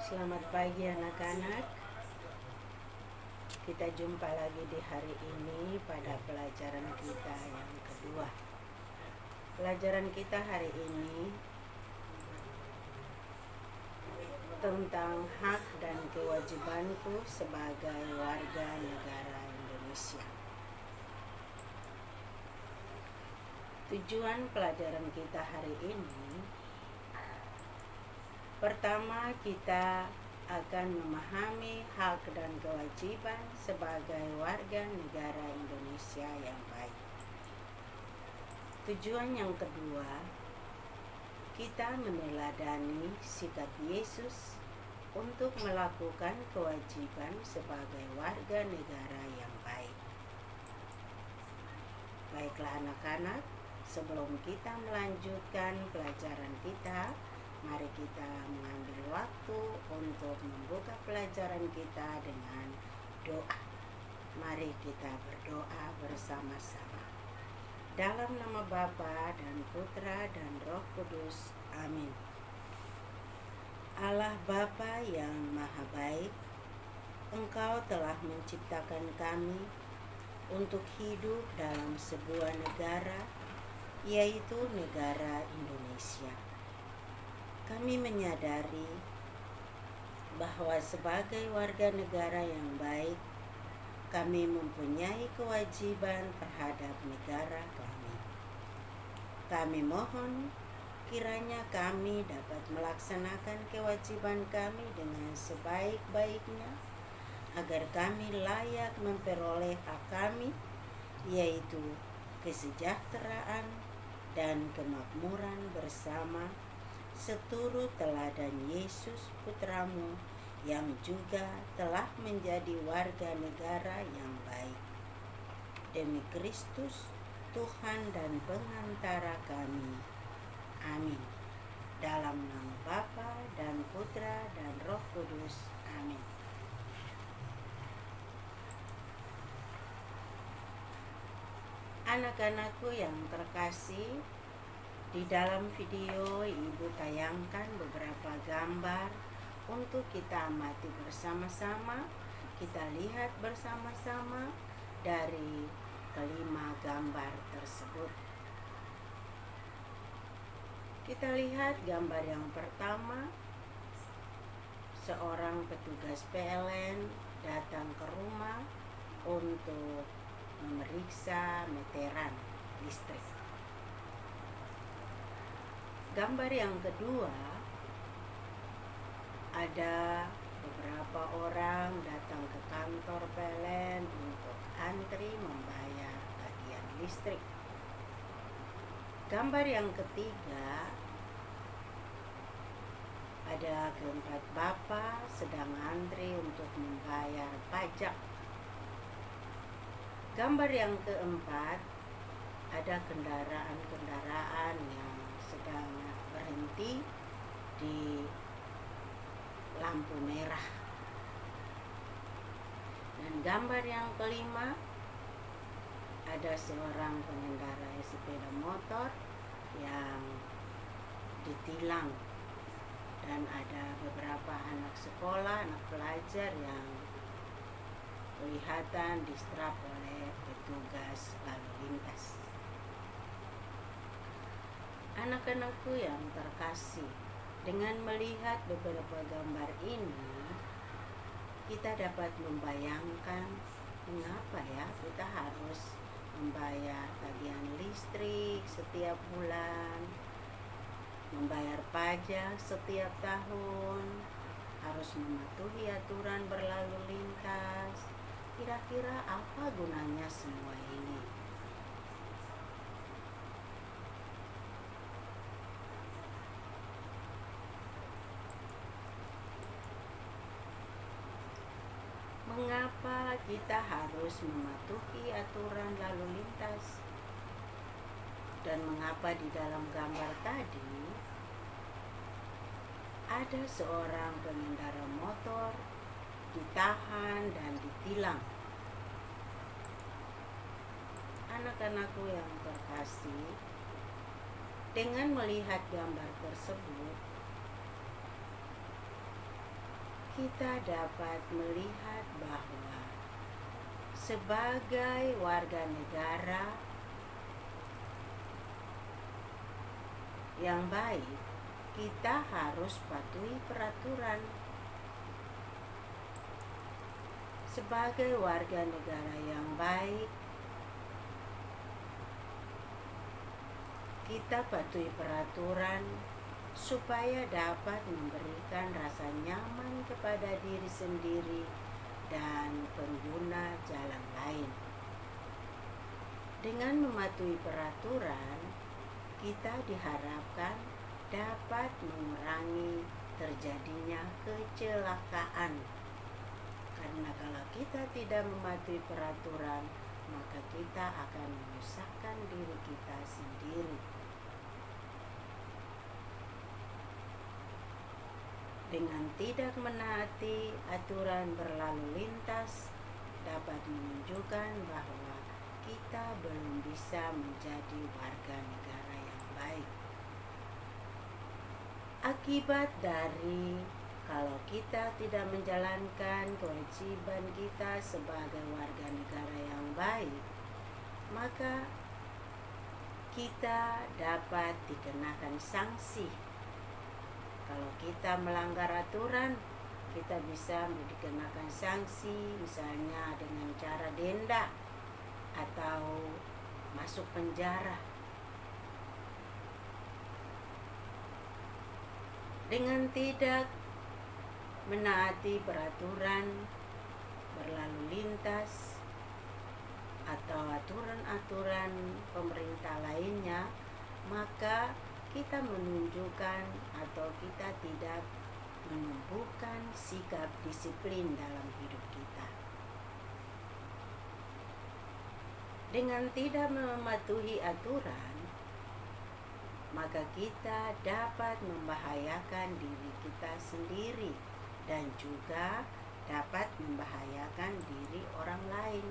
Selamat pagi anak-anak. Kita jumpa lagi di hari ini pada pelajaran kita yang kedua. Pelajaran kita hari ini tentang hak dan kewajibanku sebagai warga negara Indonesia. Tujuan pelajaran kita hari ini, pertama, kita akan memahami hak dan kewajiban sebagai warga negara Indonesia yang baik. Tujuan yang kedua, kita meneladani sikap Yesus untuk melakukan kewajiban sebagai warga negara yang baik. Baiklah anak-anak, sebelum kita melanjutkan pelajaran kita, mari kita mengambil waktu untuk membuka pelajaran kita dengan doa. Mari kita berdoa bersama-sama. Dalam nama Bapa dan Putra dan Roh Kudus. Amin. Allah Bapa yang Maha Baik, Engkau telah menciptakan kami untuk hidup dalam sebuah negara, yaitu negara Indonesia. Kami menyadari bahwa sebagai warga negara yang baik, kami mempunyai kewajiban terhadap negara kami. Kami mohon kiranya kami dapat melaksanakan kewajiban kami dengan sebaik-baiknya, agar kami layak memperoleh hak kami, yaitu kesejahteraan dan kemakmuran bersama, seturut teladan Yesus Putramu yang juga telah menjadi warga negara yang baik. Demi Kristus, Tuhan dan pengantara kami. Amin. Dalam nama Bapa dan Putra dan Roh Kudus. Amin. Anak-anakku yang terkasih, di dalam video Ibu tayangkan beberapa gambar untuk kita amati bersama-sama. Kita lihat bersama-sama dari kelima gambar tersebut. Kita lihat gambar yang pertama, seorang petugas PLN datang ke rumah untuk memeriksa meteran listrik. Gambar yang kedua, ada beberapa orang datang ke kantor PLN untuk antri membayar tagihan listrik. Gambar yang ketiga, ada keempat bapak sedang antri untuk membayar pajak. Gambar yang keempat, ada kendaraan-kendaraan yang sedang berhenti di lampu merah. Dan gambar yang kelima, ada seorang pengendara sepeda motor yang ditilang, dan ada beberapa anak sekolah, anak pelajar yang kelihatan distrap oleh petugas lalu lintas. Anak-anakku yang terkasih, dengan melihat beberapa gambar ini, kita dapat membayangkan mengapa ya kita harus membayar tagihan listrik setiap bulan, membayar pajak setiap tahun, harus mematuhi aturan berlalu lintas. Kira-kira apa gunanya semua ini? Mengapa kita harus mematuhi aturan lalu lintas? Dan mengapa di dalam gambar tadi ada seorang pengendara motor ditahan dan ditilang? Anak-anakku yang terkasih, dengan melihat gambar tersebut, kita dapat melihat bahwa sebagai warga negara yang baik, kita harus patuhi peraturan. Sebagai warga negara yang baik, kita patuhi peraturan supaya dapat memberikan rasa nyaman kepada diri sendiri dan pengguna jalan lain. Dengan mematuhi peraturan, kita diharapkan dapat mengurangi terjadinya kecelakaan. Karena kalau kita tidak mematuhi peraturan, maka kita akan menyusahkan diri kita sendiri. Dengan tidak menaati aturan berlalu lintas dapat menunjukkan bahwa kita belum bisa menjadi warga negara yang baik. Akibat dari kalau kita tidak menjalankan kewajiban kita sebagai warga negara yang baik, maka kita dapat dikenakan sanksi. Kalau kita melanggar aturan, kita bisa dikenakan sanksi, misalnya dengan cara denda atau masuk penjara. Dengan tidak menaati peraturan berlalu lintas atau aturan-aturan pemerintah lainnya, maka kita menunjukkan atau kita tidak menumbuhkan sikap disiplin dalam hidup kita. Dengan tidak mematuhi aturan, maka kita dapat membahayakan diri kita sendiri dan juga dapat membahayakan diri orang lain.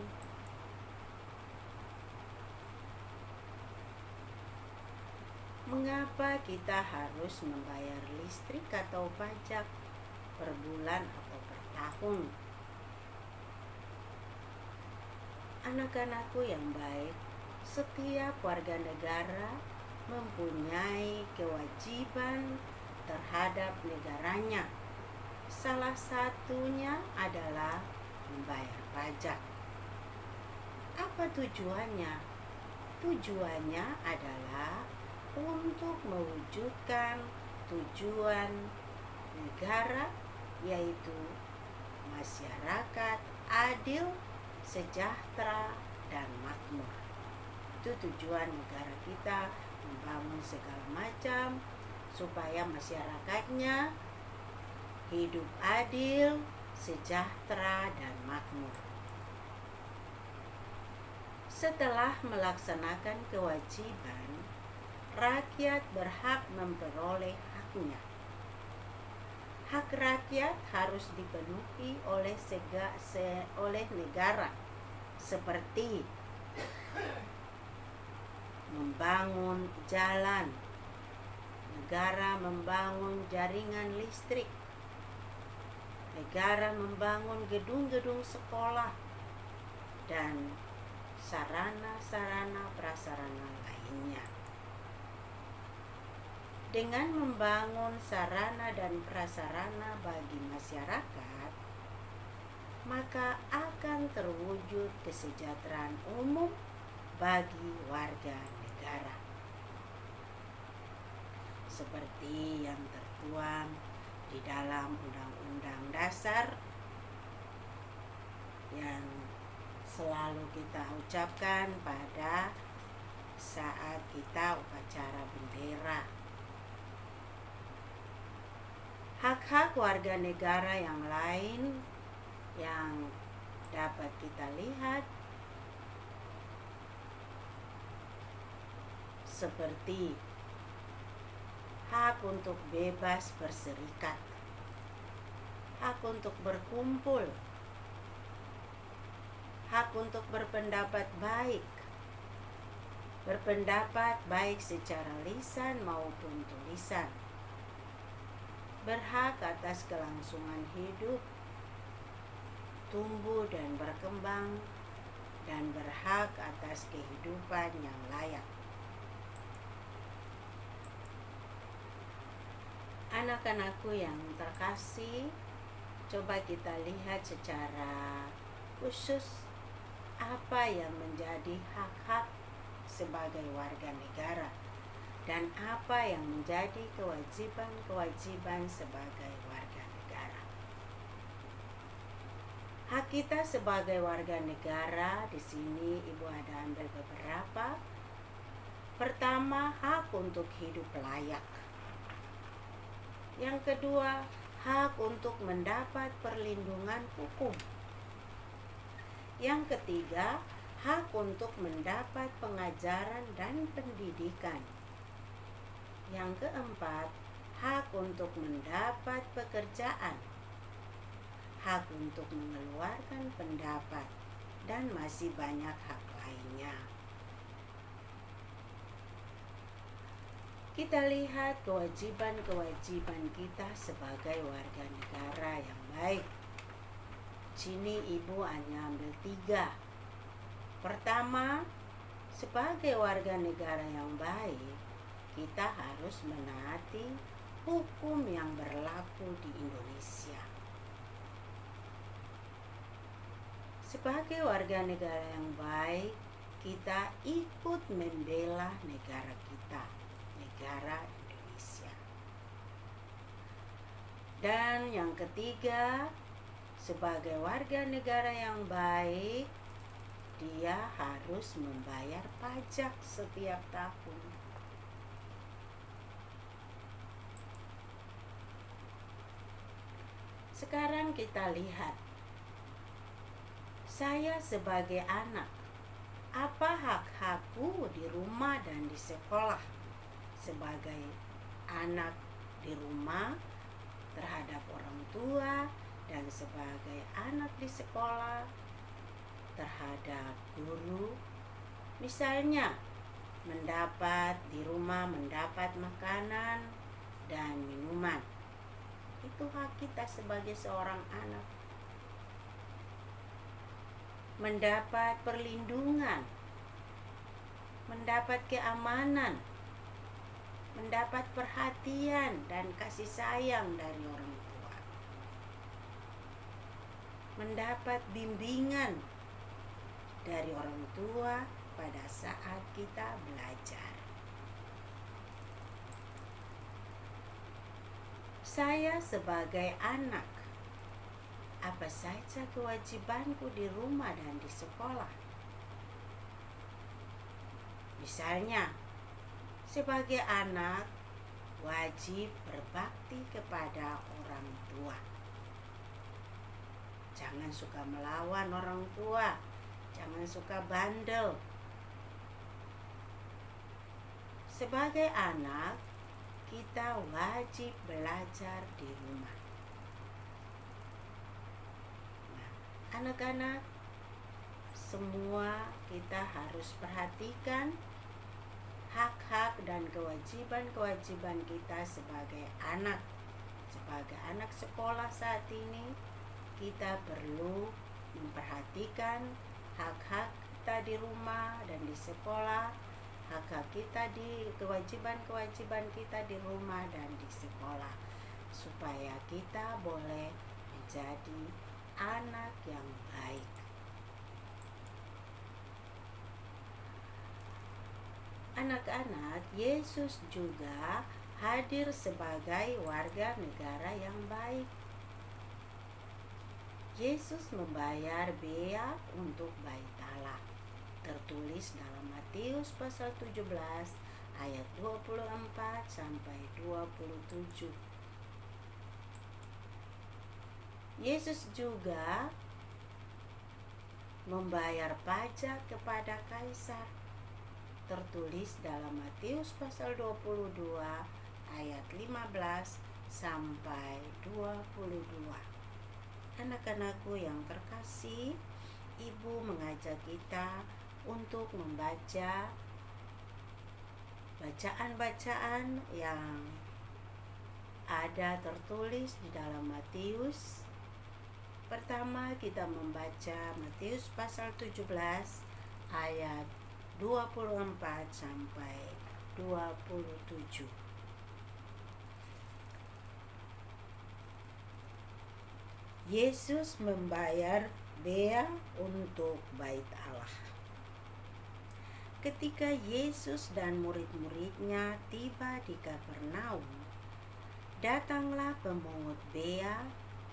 Mengapa kita harus membayar listrik atau pajak per bulan atau per tahun? Anak-anakku yang baik, setiap warga negara mempunyai kewajiban terhadap negaranya. Salah satunya adalah membayar pajak. Apa tujuannya? Tujuannya adalah untuk mewujudkan tujuan negara, yaitu masyarakat adil, sejahtera, dan makmur. Itu tujuan negara kita, membangun segala macam supaya masyarakatnya hidup adil, sejahtera, dan makmur. Setelah melaksanakan kewajiban, rakyat berhak memperoleh haknya. Hak rakyat harus dipenuhi oleh negara, seperti membangun jalan, negara membangun jaringan listrik, negara membangun gedung-gedung sekolah, dan sarana-sarana prasarana lainnya. Dengan membangun sarana dan prasarana bagi masyarakat, maka akan terwujud kesejahteraan umum bagi warga negara. Seperti yang tertuang di dalam Undang-Undang Dasar yang selalu kita ucapkan pada saat kita upacara bendera. Hak-hak warga negara yang lain yang dapat kita lihat seperti hak untuk bebas berserikat, hak untuk berkumpul, hak untuk berpendapat baik secara lisan maupun tulisan, berhak atas kelangsungan hidup, tumbuh dan berkembang, dan berhak atas kehidupan yang layak. Anak-anakku yang terkasih, coba kita lihat secara khusus apa yang menjadi hak-hak sebagai warga negara dan apa yang menjadi kewajiban-kewajiban sebagai warga negara. Hak kita sebagai warga negara, di sini Ibu ada ambil beberapa. Pertama, hak untuk hidup layak. Yang kedua, hak untuk mendapat perlindungan hukum. Yang ketiga, hak untuk mendapat pengajaran dan pendidikan. Yang keempat, hak untuk mendapat pekerjaan, hak untuk mengeluarkan pendapat, dan masih banyak hak lainnya. Kita lihat kewajiban-kewajiban kita sebagai warga negara yang baik. Sini Ibu hanya ambil 3. Pertama, sebagai warga negara yang baik, kita harus menaati hukum yang berlaku di Indonesia. Sebagai warga negara yang baik, kita ikut membela negara kita, negara Indonesia. Dan yang ketiga, sebagai warga negara yang baik, dia harus membayar pajak setiap tahun. Sekarang kita lihat, saya sebagai anak, apa hak-hakku di rumah dan di sekolah? Sebagai anak di rumah terhadap orang tua, dan sebagai anak di sekolah terhadap guru. Misalnya, di rumah mendapat makanan dan minuman. Itu hak kita sebagai seorang anak. Mendapat perlindungan, mendapat keamanan, mendapat perhatian dan kasih sayang dari orang tua, mendapat bimbingan dari orang tua pada saat kita belajar. Saya sebagai anak, apa saja kewajibanku di rumah dan di sekolah? Misalnya, sebagai anak wajib berbakti kepada orang tua. Jangan suka melawan orang tua, jangan suka bandel. Sebagai anak, kita wajib belajar di rumah. Nah, anak-anak, semua kita harus perhatikan hak-hak dan kewajiban-kewajiban kita sebagai anak. Sebagai anak sekolah saat ini, kita perlu memperhatikan hak-hak kita di rumah dan di sekolah, hak-hak kita di kewajiban-kewajiban kita di rumah dan di sekolah, supaya kita boleh menjadi anak yang baik. Anak-anak, Yesus juga hadir sebagai warga negara yang baik. Yesus membayar bea untuk bait Allah. Tertulis dalam Matius pasal 17 ayat 24 sampai 27. Yesus juga membayar pajak kepada kaisar. Tertulis dalam Matius pasal 22 ayat 15 sampai 22. Anak-anakku yang terkasih, Ibu mengajak kita untuk membaca bacaan-bacaan yang ada tertulis di dalam Matius. Pertama kita membaca Matius pasal 17 ayat 24 sampai 27. Yesus membayar bea untuk bait Allah. Ketika Yesus dan murid-muridnya tiba di Kapernaum, datanglah pemungut bea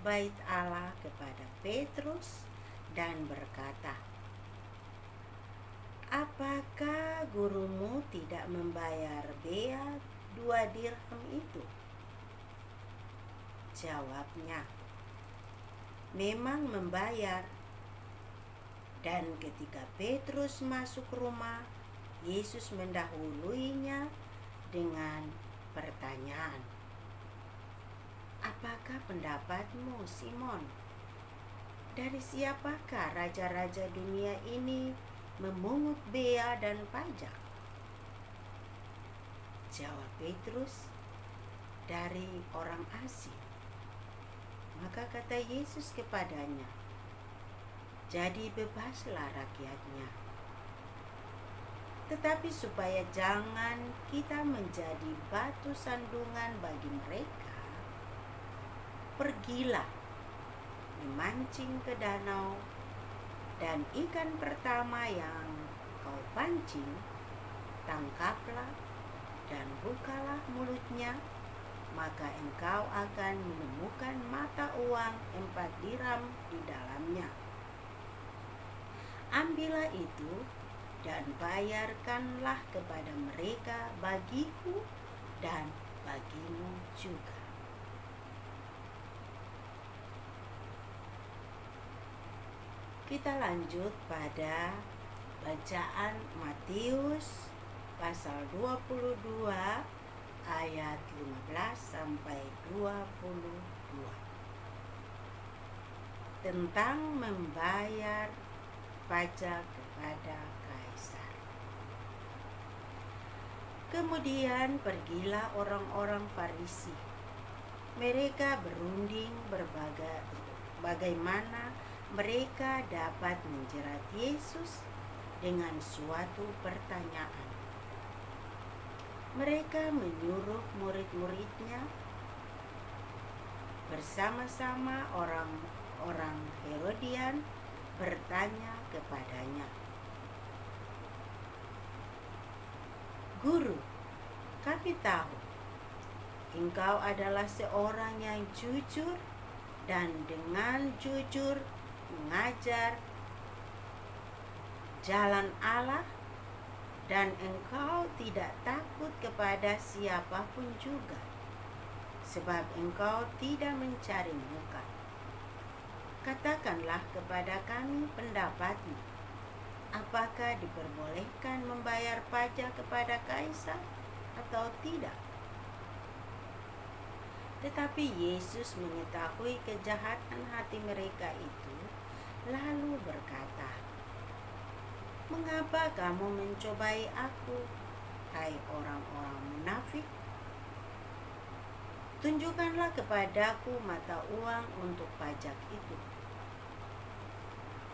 bait Allah kepada Petrus dan berkata, "Apakah gurumu tidak membayar bea 2 dirham itu?" Jawabnya, "Memang membayar." Dan ketika Petrus masuk rumah, Yesus mendahuluinya dengan pertanyaan, "Apakah pendapatmu, Simon? Dari siapakah raja-raja dunia ini memungut bea dan pajak?" Jawab Petrus, "Dari orang asing." Maka kata Yesus kepadanya, "Jadi bebaslah rakyatnya. Tetapi supaya jangan kita menjadi batu sandungan bagi mereka, pergilah memancing ke danau, dan ikan pertama yang kau pancing, tangkaplah dan bukalah mulutnya, maka engkau akan menemukan mata uang 4 dirham di dalamnya. Ambillah itu dan bayarkanlah kepada mereka bagiku dan bagimu juga." Kita lanjut pada bacaan Matius pasal 22 ayat 15 sampai 22 tentang membayar pajak kepada kaisar. Kemudian pergilah orang-orang Farisi. Mereka berunding bagaimana mereka dapat menjerat Yesus dengan suatu pertanyaan. Mereka menyuruh murid-muridnya bersama-sama orang-orang Herodian bertanya kepadanya, "Guru, kami tahu engkau adalah seorang yang jujur dan dengan jujur mengajar jalan Allah, dan engkau tidak takut kepada siapapun juga, sebab engkau tidak mencari muka. Katakanlah kepada kami pendapatmu, apakah diperbolehkan membayar pajak kepada kaisar atau tidak?" Tetapi Yesus mengetahui kejahatan hati mereka itu, lalu berkata, "Mengapa kamu mencobai aku, hai orang-orang munafik? Tunjukkanlah kepadaku mata uang untuk pajak itu."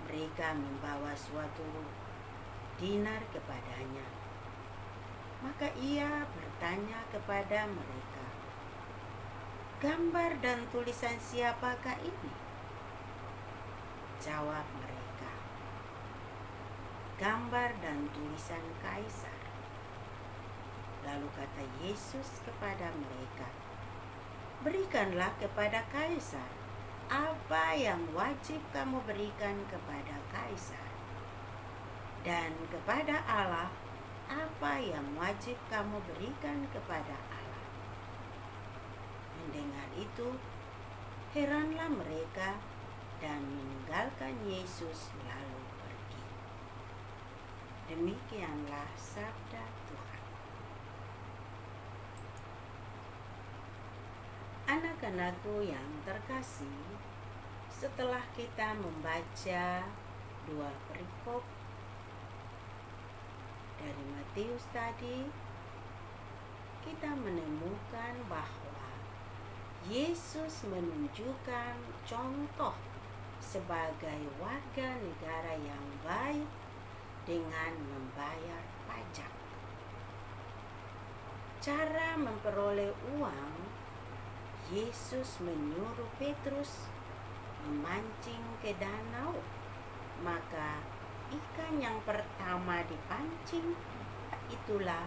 Mereka membawa suatu dinar kepadanya. Maka ia bertanya kepada mereka, "Gambar dan tulisan siapakah ini?" Jawab mereka, "Gambar dan tulisan kaisar." Lalu kata Yesus kepada mereka, "Berikanlah kepada kaisar apa yang wajib kamu berikan kepada kaisar, dan kepada Allah apa yang wajib kamu berikan kepada Allah." Mendengar itu, heranlah mereka dan meninggalkan Yesus lalu pergi. Demikianlah sabda Tuhan. Anak-anakku yang terkasih, setelah kita membaca 2 perikop dari Matius tadi, kita menemukan bahwa Yesus menunjukkan contoh sebagai warga negara yang baik dengan membayar pajak. Cara memperoleh uang, Yesus menyuruh Petrus memancing ke danau. Maka ikan yang pertama dipancing, itulah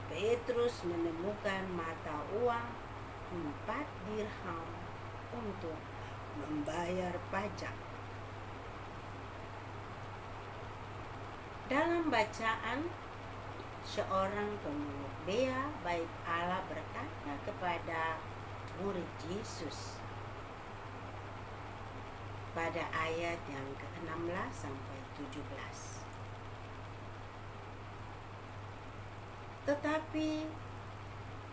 Petrus menemukan mata uang 4 dirham untuk membayar pajak. Dalam bacaan, seorang pemungut bea bait Allah bertanya kepada murid Yesus pada ayat yang ke-16 sampai 17. Tetapi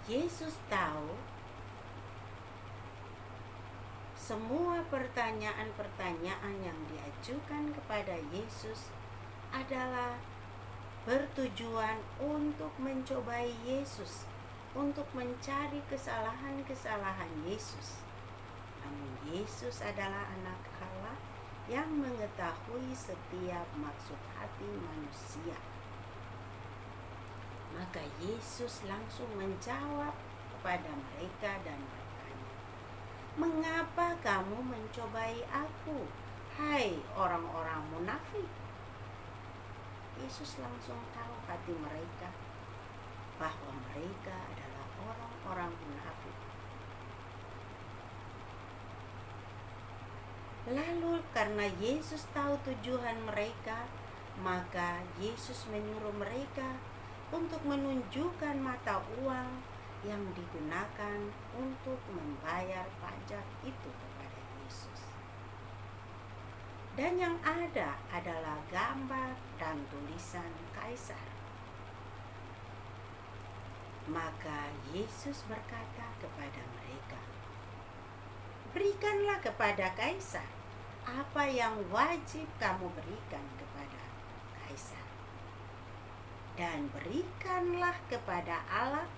Yesus tahu semua pertanyaan-pertanyaan yang diajukan kepada Yesus adalah bertujuan untuk mencobai Yesus, untuk mencari kesalahan-kesalahan Yesus. Namun Yesus adalah anak Allah yang mengetahui setiap maksud hati manusia. Maka Yesus langsung menjawab kepada mereka dan bertanya, "Mengapa kamu mencobai aku, hai orang-orang munafik?" Yesus langsung tahu hati mereka, bahwa mereka adalah orang-orang munafik. Lalu karena Yesus tahu tujuan mereka, maka Yesus menyuruh mereka untuk menunjukkan mata uang yang digunakan untuk membayar pajak itu kepada Yesus. Dan yang ada adalah gambar dan tulisan Kaisar. Maka Yesus berkata kepada mereka, "Berikanlah kepada Kaisar apa yang wajib kamu berikan kepada Kaisar. Dan berikanlah kepada Allah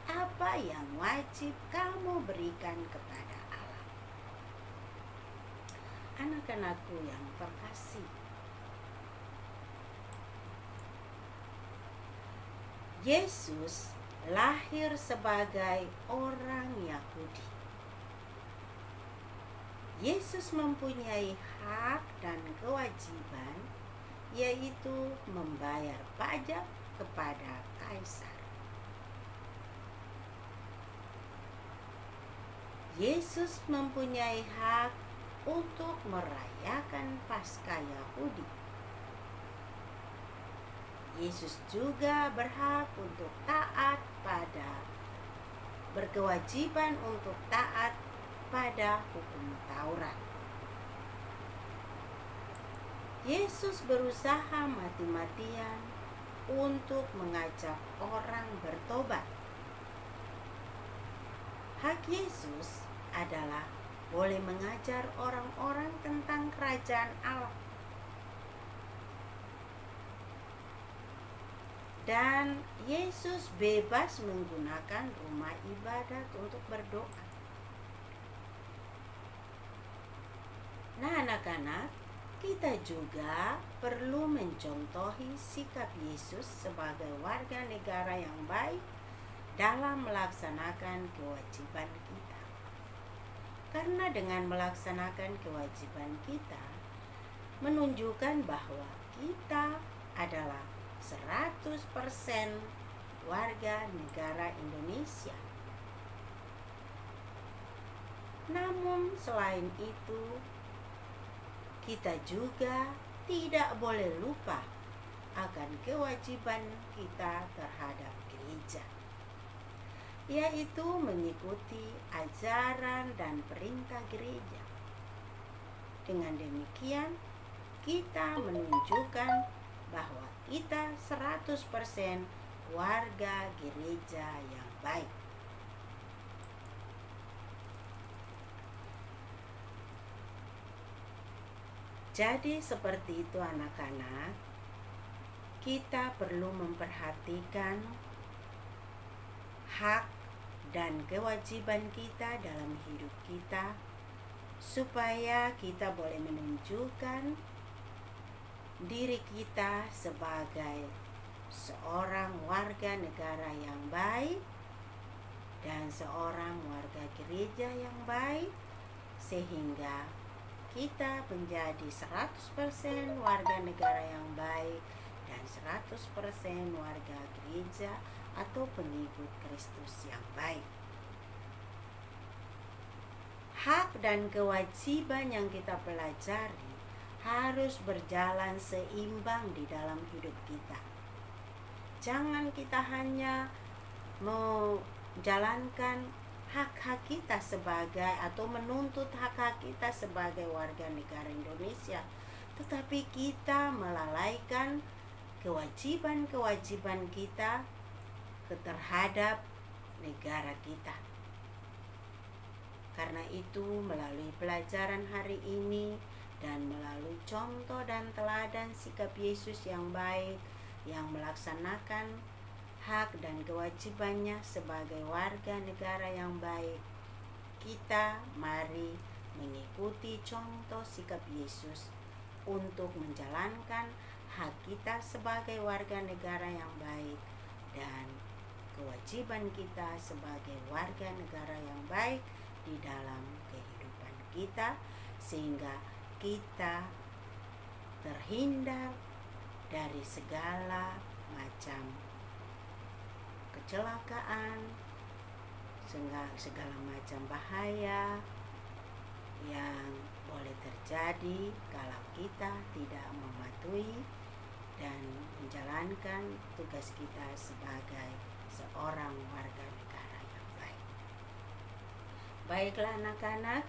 apa yang wajib kamu berikan kepada Allah." Anak-anakku yang terkasih, Yesus lahir sebagai orang Yahudi. Yesus mempunyai hak dan kewajiban, yaitu membayar pajak kepada Kaisar. Yesus mempunyai hak untuk merayakan Paskah Yahudi. Yesus juga berhak untuk berkewajiban untuk taat pada hukum Taurat. Yesus berusaha mati-matian untuk mengajak orang bertobat. Hak Yesus adalah boleh mengajar orang-orang tentang kerajaan Allah. Dan Yesus bebas menggunakan rumah ibadat untuk berdoa. Nah, anak-anak, kita juga perlu mencontohi sikap Yesus sebagai warga negara yang baik dalam melaksanakan kewajiban kita. Karena dengan melaksanakan kewajiban kita, menunjukkan bahwa kita adalah 100% warga negara Indonesia. Namun selain itu, kita juga tidak boleh lupa akan kewajiban kita terhadap gereja, yaitu mengikuti ajaran dan perintah gereja. Dengan demikian, kita menunjukkan bahwa kita 100% warga gereja yang baik. Jadi seperti itu anak-anak, kita perlu memperhatikan hak dan kewajiban kita dalam hidup kita, supaya kita boleh menunjukkan diri kita sebagai seorang warga negara yang baik dan seorang warga gereja yang baik, sehingga kita menjadi 100% warga negara yang baik dan 100% warga gereja atau pengikut Kristus yang baik. Hak dan kewajiban yang kita pelajari harus berjalan seimbang di dalam hidup kita. Jangan kita hanya menjalankan hak-hak kita sebagai atau menuntut hak-hak kita sebagai warga negara Indonesia, tetapi kita melalaikan kewajiban-kewajiban kita terhadap negara kita. Karena itu, melalui pelajaran hari ini dan melalui contoh dan teladan sikap Yesus yang baik, yang melaksanakan hak dan kewajibannya sebagai warga negara yang baik, kita mari mengikuti contoh sikap Yesus untuk menjalankan hak kita sebagai warga negara yang baik dan kewajiban kita sebagai warga negara yang baik di dalam kehidupan kita, sehingga kita terhindar dari segala macam kecelakaan, segala macam bahaya yang boleh terjadi kalau kita tidak mematuhi dan menjalankan tugas kita sebagai seorang warga negara yang baik. Baiklah anak-anak,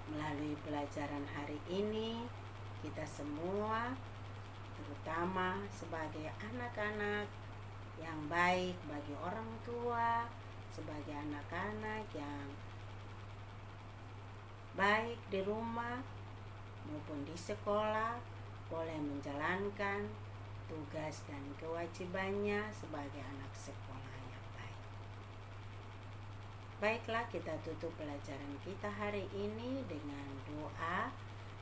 melalui pelajaran hari ini kita semua, terutama sebagai anak-anak yang baik bagi orang tua, sebagai anak-anak yang baik di rumah maupun di sekolah, boleh menjalankan tugas dan kewajibannya sebagai anak sekolah yang baik. Baiklah, kita tutup pelajaran kita hari ini dengan doa.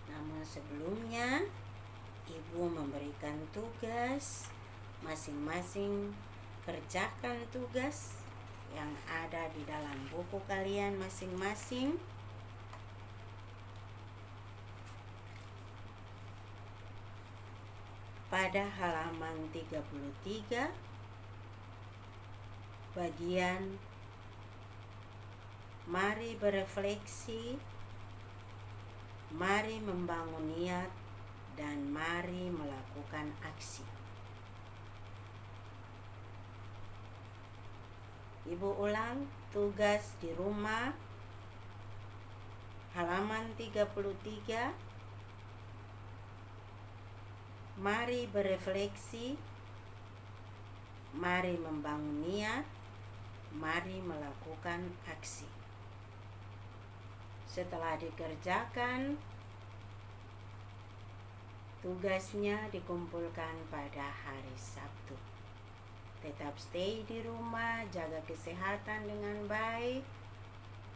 Namun sebelumnya, Ibu memberikan tugas, masing-masing kerjakan tugas yang ada di dalam buku kalian masing-masing. Pada halaman 33, bagian mari berefleksi, mari membangun niat, dan mari melakukan aksi. Ibu ulang, tugas di rumah halaman 33. Mari berefleksi, mari membangun niat, mari melakukan aksi. Setelah dikerjakan, tugasnya dikumpulkan pada hari Sabtu. Tetap stay di rumah, jaga kesehatan dengan baik.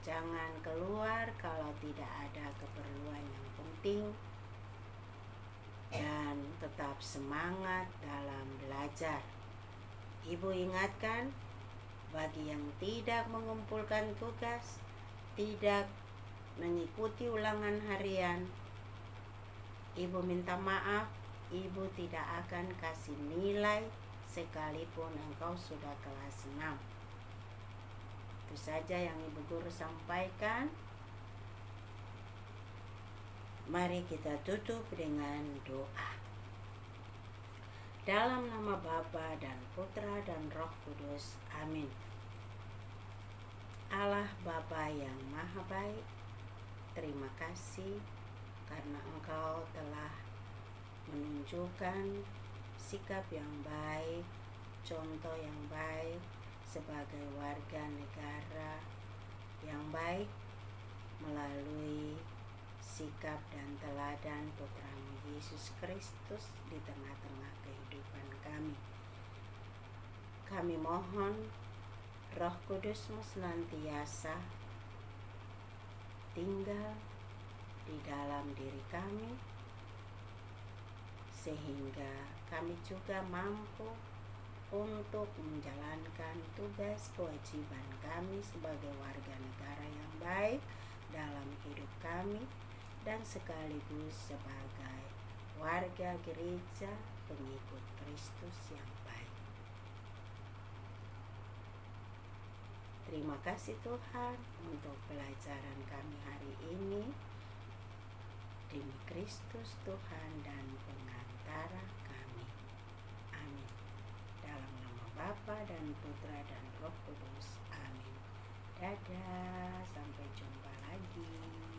Jangan keluar kalau tidak ada keperluan yang penting. Dan tetap semangat dalam belajar. Ibu ingatkan, bagi yang tidak mengumpulkan tugas, tidak mengikuti ulangan harian, Ibu minta maaf, Ibu tidak akan kasih nilai sekalipun engkau sudah kelas 6. Itu saja yang Ibu Guru sampaikan. Mari kita tutup dengan doa. Dalam nama Bapa dan Putra dan Roh Kudus. Amin. Allah Bapa yang Maha Baik, terima kasih karena Engkau telah menunjukkan sikap yang baik, contoh yang baik sebagai warga negara yang baik melalui sikap dan teladan Putra-Mu Yesus Kristus di tengah-tengah kehidupan kami. Kami mohon Roh Kudusmu senantiasa tinggal di dalam diri kami, sehingga kami juga mampu untuk menjalankan tugas kewajiban kami sebagai warga negara yang baik dalam hidup kami dan sekaligus sebagai warga gereja pengikut Kristus yang baik. Terima kasih Tuhan untuk pelajaran kami hari ini. Demi Kristus Tuhan dan pengantara kami. Amin. Dalam nama Bapa dan Putra dan Roh Kudus. Amin. Dadah, sampai jumpa lagi.